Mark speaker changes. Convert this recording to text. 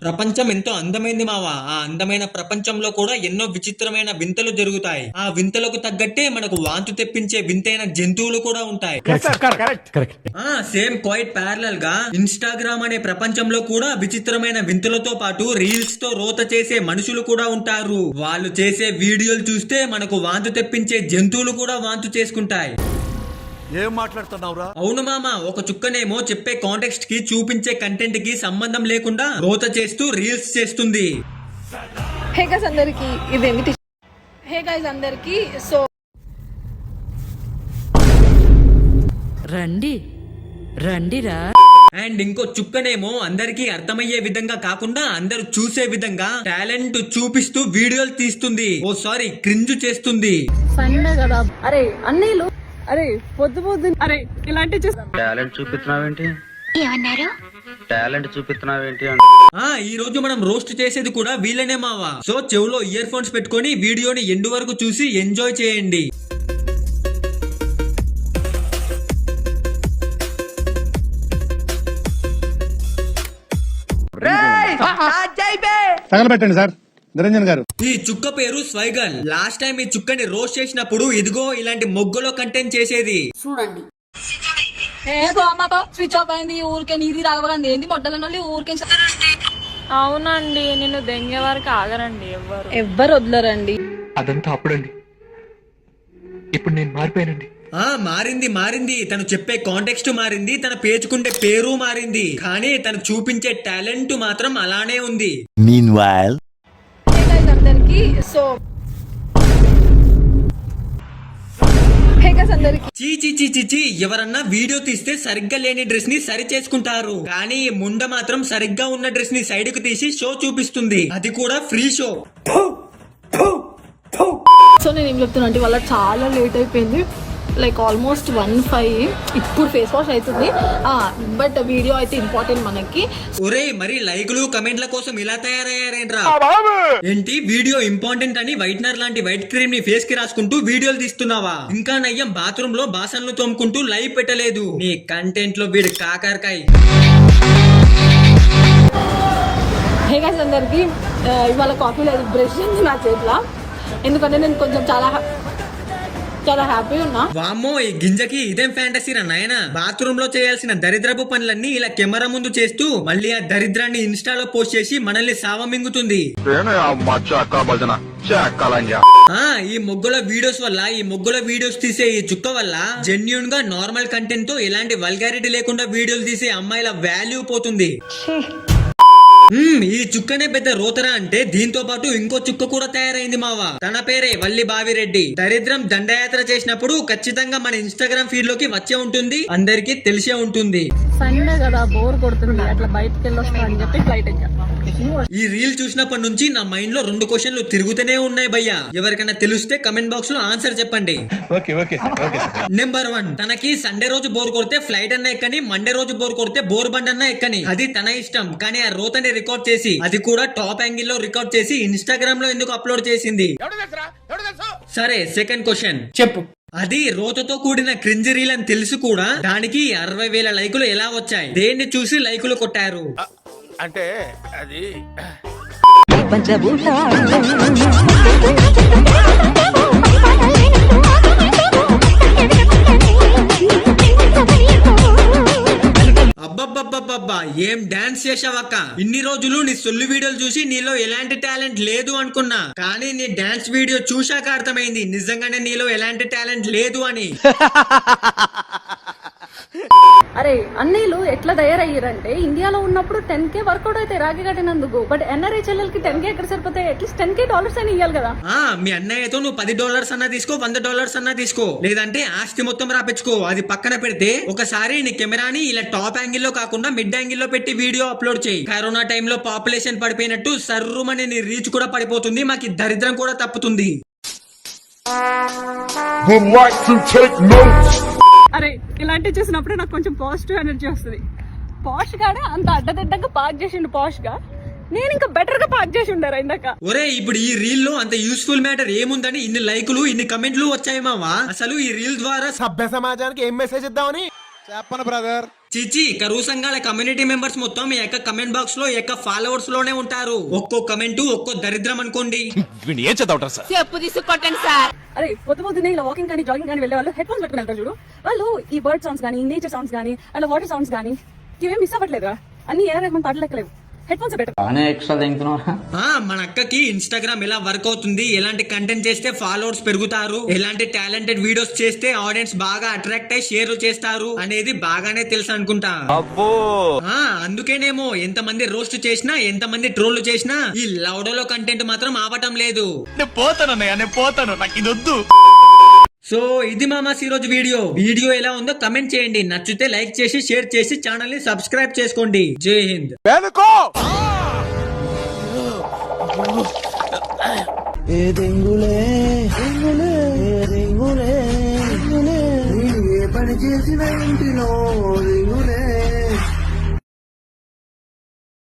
Speaker 1: ప్రపంచం ఎంతో అందమైంది మావా. ఆ అందమైన ప్రపంచంలో కూడా ఎన్నో విచిత్రమైన వింతలు జరుగుతాయి. ఆ వింతలకు తగ్గట్టే మనకు వాంతి తెప్పించే వింతైన జంతువులు కూడా ఉంటాయి. సేమ్ క్వైట్ ప్యారలల్ గా ఇన్స్టాగ్రామ్ అనే ప్రపంచంలో కూడా విచిత్రమైన వింతలతో పాటు రీల్స్ తో రోత చేసే మనుషులు కూడా ఉంటారు. వాళ్ళు చేసే వీడియోలు చూస్తే మనకు వాంతి తెప్పించే జంతువులు కూడా వాంతి చేసుకుంటాయి.
Speaker 2: ఏం మాట్లాడుతున్నావురా?
Speaker 1: అవును మామ, ఒక చుక్కనేమో చెప్పే కాంటెక్స్ట్ కి చూపించే కంటెంట్ కి సంబంధం లేకుండా రోత చేస్తూ రీల్స్ చేస్తుంది.
Speaker 3: హే గైస్ అందరికి ఇదేమిటి? హే గైస్ అందరికి సో
Speaker 4: రండి రండిరా.
Speaker 1: అండ్ ఇంకో చుక్కనేమో అందరికీ అర్థమయ్యే విధంగా కాకుండా అందరూ చూసే విధంగా టాలెంట్ చూపిస్తూ వీడియోలు తీస్తుంది. ఓ సారీ, క్రింజ్ చేస్తుంది.
Speaker 3: సండే కదా. అరే అన్నీలు, అరే పొద్దు అరే ఇలాంటి
Speaker 5: టాలెంట్ చూపిస్తున్నావేంటి?
Speaker 6: ఏమన్నారు?
Speaker 5: టాలెంట్ చూపిస్తున్నావేంటి?
Speaker 1: ఈ రోజు మనం రోస్ట్ చేసేది కూడా వీళ్ళనే మావా. సో చెవులో ఇయర్ ఫోన్స్ పెట్టుకొని వీడియోని ఎండు వరకు చూసి ఎంజాయ్ చేయండి.
Speaker 7: తగలబెట్టండి సార్ నిరంజన్ గారు.
Speaker 1: ఈ చుక్క పేరు స్వైగల్. లాస్ట్ టైం ఈ చుక్కని రోస్ట్ చేసినప్పుడు ఇదిగో ఇలాంటి మొగ్గలో కంటెంట్ చేసేది.
Speaker 6: చూడండి.
Speaker 3: స్విచ్ ఆఫ్ అయింది. ఊరికే నీది రాగలండి. ఏంది మొట్టల ఊరికే.
Speaker 8: అవునండి, నిన్ను దెంగే వరకు ఆగరండి
Speaker 3: ఎవ్వరు వదలరండి.
Speaker 9: అదంతా అప్పుడండి, ఇప్పుడు నేను మారిపోయానండి.
Speaker 1: మారింది. తను చెప్పే కాంటెక్స్ట్ మారింది, తన పేచుకుంటే పేరు మారింది, కానీ తను చూపించే టాలెంట్ మాత్రం అలానే ఉంది.
Speaker 2: Meanwhile,
Speaker 3: అందరికి సో
Speaker 1: చీ ఎవరన్నా వీడియో తీస్తే సరిగ్గా లేని డ్రెస్ ని సరి చేసుకుంటారు, కానీ ముండ మాత్రం సరిగ్గా ఉన్న డ్రెస్ ని సైడ్ కు తీసి షో చూపిస్తుంది. అది కూడా ఫ్రీ షో.
Speaker 3: సో నేను ఏం చెప్తున్నా అంటే వాళ్ళ చాలా లేట్ అయిపోయింది. Like almost 1:05. ఇప్పుడు ఫేస్ వాష్ అవుతుంది. బట్ వీడియో అయితే ఇంపార్టెంట్ మనకి.
Speaker 1: ఒరే మరి లైకులు కమెంట్ల కోసం ఇలా తయారయ్యారేంట్రా? ఏంటి వీడియో ఇంపార్టెంట్ అని వైట్నర్ లాంటి వైట్ క్రీమ్ ని ఫేస్ కి రాసుకుంటూ వీడియోలు తీస్తున్నావా? ఇంకా నయ్యం బాత్రూమ్ లో బాసన్లు తోముకుంటూ లైవ్ పెట్టలేదు. నీ కంటెంట్ లో వీడు కాకరకాయ.
Speaker 3: హే గైస్ అందరికి ఇవాళ కాఫీ లేదు, బ్రష్ నా చేతిలో. ఎందుకంటే నేను కొంచెం చాలా హ్యాపీ ఉన్నా.
Speaker 1: వామ్మో, ఈ గింజకి ఇదేం ఫ్యాంటసీ రా నాయనా. బాత్రూమ్ లో చేయాల్సిన దరిద్రపు పనులన్నీ ఇలా కెమెరా ముందు చేస్తూ మళ్ళీ ఆ దరిద్రాన్ని ఇన్స్టాలో పోస్ట్ చేసి మనల్ని సావమింగుతుంది. ఈ మొగ్గల వీడియోస్ వల్ల, ఈ మొగ్గల వీడియోస్ తీసే ఈ చుక్క వల్ల జెన్యూన్ గా నార్మల్ కంటెంట్ తో ఎలాంటి వల్గారిటీ లేకుండా వీడియోలు తీసే అమ్మాయిల వాల్యూ పోతుంది. ఈ చుక్కనే పెద్ద రోతరా అంటే దీంతో పాటు ఇంకో చుక్క కూడా తయారైంది మావా. తన పేరే వల్లి బావిరెడ్డి. దరిద్రం దండయాత్ర చేసినప్పుడు ఖచ్చితంగా మన ఇన్స్టాగ్రామ్ ఫీడ్ లోకి వచ్చే ఉంటుంది, అందరికి తెలిసే ఉంటుంది.
Speaker 3: సండే కదా, బోర్ కొడుతుంది, అట్లా బయటకు వెళ్ళొస్తా అని చెప్పి ఫ్లైట్ ఎక్కాను.
Speaker 1: ఈ రీల్ చూసినప్పటి నుంచి నా మైండ్ లో 2 క్వశ్చన్లు తిరుగుతూనే ఉన్నాయి భయ్యా. ఎవరికైనా తెలిస్తే కమెంట్ బాక్స్ లో ఆన్సర్ చెప్పండి. నెంబర్ 1, తనకి సండే రోజు బోర్ కొడితే ఫ్లైట్ అన్నా ఎక్కని, మండే రోజు బోర్ కొడితే బోర్ బండ్ అన్నా ఎక్కని. అది తన ఇష్టం, కానీ ఆ రోతని రికార్డ్ చేసి, అది కూడా టాప్ యాంగిల్ లో రికార్డ్ చేసి ఇన్స్టాగ్రామ్ లో ఎందుకు అప్లోడ్ చేసింది? సరే, సెకండ్ క్వశ్చన్
Speaker 4: చెప్పు.
Speaker 1: అది రోతతో కూడిన క్రింజ్ రీల్ అని తెలుసు కూడా దానికి 60,000 లైకులు ఎలా వచ్చాయి? దేన్ని చూసి లైకులు కొట్టారు?
Speaker 2: అంటే అది
Speaker 1: అబ్బబ్బబ్బబ్బబ్బా, ఏం డాన్స్ చేసావక్క. ఇన్ని రోజులు నీ సొల్లు వీడియోలు చూసి నీలో ఎలాంటి టాలెంట్ లేదు అనుకున్నా, కానీ నీ డాన్స్ వీడియో చూశాక అర్థమైంది నిజంగానే నీలో ఎలాంటి టాలెంట్ లేదు అని.
Speaker 3: అరే అన్నీలు ఎట్లా తయారయ్యారంటే ఇండియాలో ఉన్నప్పుడు 10K వర్కౌట్ అయితే రాగి కట్టినందుకు, బట్ ఎన్ఆర్ఐ చెల్లెలకి 10K ఎక్కడ సరిపోతాయి? అట్లీస్ట్ $10K అని ఇవ్వాలి కదా.
Speaker 1: మీ అన్నయ్యతో నువ్వు $10 అన్నా తీసుకో, $100 అన్నా తీసుకో, లేదంటే ఆస్తి మొత్తం రాపించుకో. అది పక్కన పెడితే ఒకసారి నీ కెమెరాని ఇలా టాప్ యాంగిల్ లో కాకుండా మిడ్ యాంగిల్ లో పెట్టి వీడియో అప్లోడ్ చేయి. కరోనా టైంలో పాపులేషన్ పడిపోయినట్టు సర్రుమని నీ రీచ్ కూడా పడిపోతుంది, మాకు దరిద్రం కూడా తప్పుతుంది.
Speaker 3: అరే ఇలాంటివి చూసినప్పుడు నాకు కొంచెం పాజిటివ్ ఎనర్జీ వస్తుంది. పాష్ గానే అంత అడ్డదిడ్డంగా పార్క్ చేసిండు పాష్ గా. నేను ఇంకా బెటర్ గా పార్క్ చేసి ఉండారా ఇందాక.
Speaker 1: ఒరే ఇప్పుడు ఈ రీల్ లో అంత యూస్ఫుల్ మ్యాటర్ ఏముందని ఇన్ని లైకులు ఇన్ని కమెంట్లు వచ్చాయి మావా. అసలు ఈ రీల్ ద్వారా
Speaker 6: సభ్య సమాజానికి ఏం మెసేజ్ ఇద్దామని
Speaker 7: చెప్పను బ్రదర్.
Speaker 1: చిచి కరువు సంఘాల కమ్యూనిటీ మెంబర్స్ మొత్తం ఈ యొక్క కమెంట్ బాక్స్ లో ఈ యొక్క ఫాలోవర్స్ లోనే ఉంటారు. ఒక్కో కమెంట్ ఒక్కో దరిద్రం అనుకోండి.
Speaker 6: ఏం చదవటం సార్?
Speaker 4: చెప్పు తీసుకొట్టండి సార్.
Speaker 3: అరే పొద్దునే ఇలా వాకింగ్ కానీ జాగింగ్ కానీ వెళ్ళే వాళ్ళు హెడ్ ఫోన్స్ పెట్టుకుని వెళ్తారు చూడు. వాళ్ళు ఈ బర్డ్ సౌండ్స్ కానీ నేచర్ సౌండ్స్ కానీ అలా వాటర్ సౌండ్స్ కానీ ఇవేం మిస్ అవ్వట్లేదురా. అన్ని ఏ రకమైన పాటలు ఎక్కలేవు. Headphones better.
Speaker 5: బాగానే ఎక్స్ట్రా తింటున్నావా?
Speaker 1: మన అక్కకి ఇన్స్టాగ్రామ్ ఎలా వర్క్ అవుతుంది, ఎలాంటి కంటెంట్ చేస్తే ఫాలోవర్స్ పెరుగుతారు, ఎలాంటి టాలెంటెడ్ వీడియోస్ చేస్తే ఆడియన్స్ బాగా అట్రాక్ట్ అయ్యి షేర్ చేస్తారు అనేది బాగానే తెలుసు అనుకుంటా. అందుకేనేమో ఎంతమంది రోస్ట్ చేసినా ఎంతమంది ట్రోల్ చేసినా ఈ లౌడోలో కంటెంట్ మాత్రం ఆపటం లేదు.
Speaker 6: నేను పోతాను నాకు ఇది వద్దు.
Speaker 1: సో ఇది మామాస్ ఈ రోజు వీడియో ఎలా ఉందో కమెంట్ చేయండి. నచ్చితే లైక్ చేసి షేర్ చేసి ఛానల్ ని సబ్స్క్రైబ్ చేసుకోండి. జై హింద్.
Speaker 10: ఏ పని చేసిన ఇంటిలో